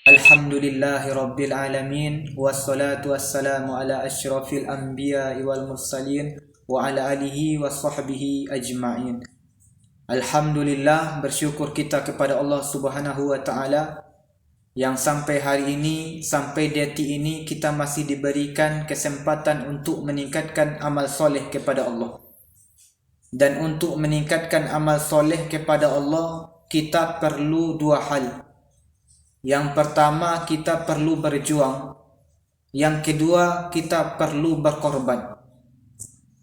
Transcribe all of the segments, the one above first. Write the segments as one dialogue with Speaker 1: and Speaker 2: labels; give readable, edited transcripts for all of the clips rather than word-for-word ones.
Speaker 1: Alhamdulillahi Rabbil Alamin. Wassalatu wassalamu ala ashrafil anbiya wal mursalin wa ala alihi wa sahbihi ajma'in. Alhamdulillah, bersyukur kita kepada Allah Subhanahu wa ta'ala yang sampai hari ini, sampai detik ini kita masih diberikan kesempatan untuk meningkatkan amal soleh kepada Allah. Dan untuk meningkatkan amal soleh kepada Allah, kita perlu dua hal. Yang pertama, kita perlu berjuang. Yang kedua, kita perlu berkorban.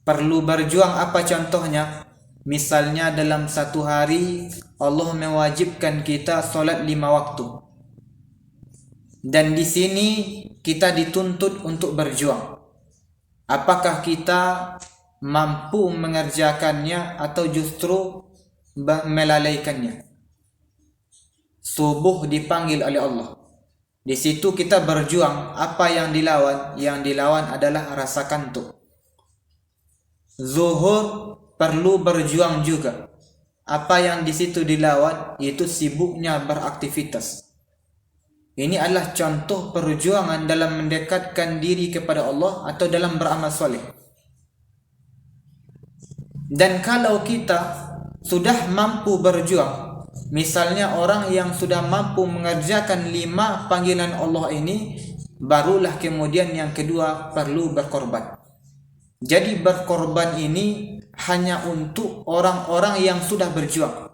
Speaker 1: Perlu berjuang apa contohnya? Misalnya dalam satu hari Allah mewajibkan kita solat 5 waktu. Dan di sini kita dituntut untuk berjuang. Apakah kita mampu mengerjakannya atau justru melalaikannya? Subuh dipanggil oleh Allah. Di situ kita berjuang. Apa yang dilawan? Yang dilawan adalah rasa kantuk. Zuhur perlu berjuang juga. Apa yang di situ dilawan? Yaitu sibuknya beraktivitas. Ini adalah contoh perjuangan dalam mendekatkan diri kepada Allah atau dalam beramal soleh. Dan kalau kita sudah mampu berjuang, misalnya orang yang sudah mampu mengerjakan 5 panggilan Allah ini, barulah kemudian yang kedua perlu berkorban. Jadi berkorban ini hanya untuk orang-orang yang sudah berjuang.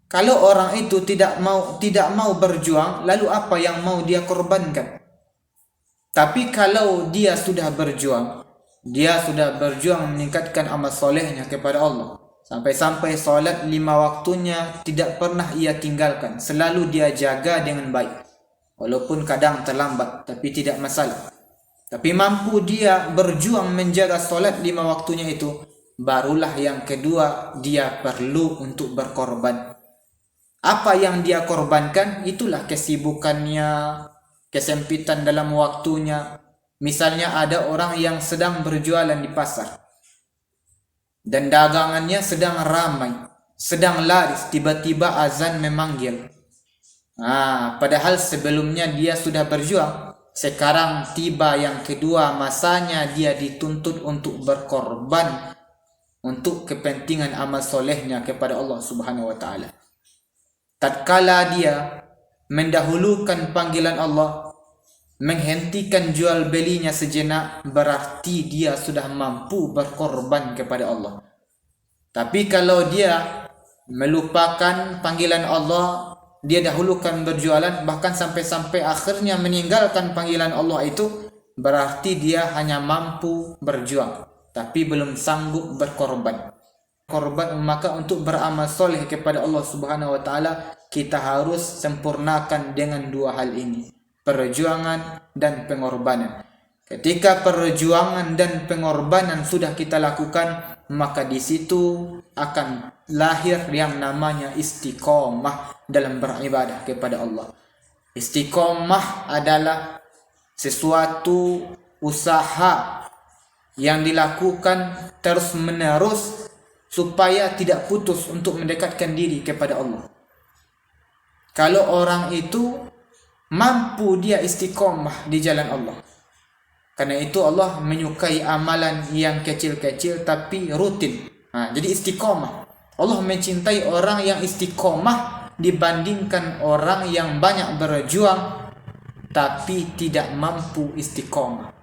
Speaker 1: Kalau orang itu tidak mau berjuang, lalu apa yang mau dia korbankan? Tapi kalau dia sudah berjuang meningkatkan amal solehnya kepada Allah. Sampai-sampai solat 5 waktunya tidak pernah ia tinggalkan. Selalu dia jaga dengan baik. Walaupun kadang terlambat, tapi tidak masalah. Tapi mampu dia berjuang menjaga solat 5 waktunya itu, barulah yang kedua dia perlu untuk berkorban. Apa yang dia korbankan? Itulah kesibukannya, kesempitan dalam waktunya. Misalnya ada orang yang sedang berjualan di pasar dan dagangannya sedang ramai, sedang laris, tiba-tiba azan memanggil. Padahal sebelumnya dia sudah berjuang. Sekarang tiba yang kedua, masanya dia dituntut untuk berkorban untuk kepentingan amal solehnya kepada Allah Subhanahu wa ta'ala. Tatkala dia mendahulukan panggilan Allah, menghentikan jual belinya sejenak, berarti dia sudah mampu berkorban kepada Allah. Tapi kalau dia melupakan panggilan Allah, dia dahulukan berjualan, bahkan sampai akhirnya meninggalkan panggilan Allah itu, berarti dia hanya mampu berjuang, tapi belum sanggup berkorban. Maka untuk beramal soleh kepada Allah Subhanahu wa ta'ala, kita harus sempurnakan dengan dua hal ini, perjuangan dan pengorbanan. Ketika perjuangan dan pengorbanan sudah kita lakukan, maka di situ akan lahir yang namanya istiqomah dalam beribadah kepada Allah. Istiqomah adalah sesuatu usaha yang dilakukan terus-menerus supaya tidak putus untuk mendekatkan diri kepada Allah. Kalau orang itu mampu dia istiqomah di jalan Allah. Karena itu Allah menyukai amalan yang kecil-kecil tapi rutin. Jadi istiqomah. Allah mencintai orang yang istiqomah dibandingkan orang yang banyak berjuang tapi tidak mampu istiqomah.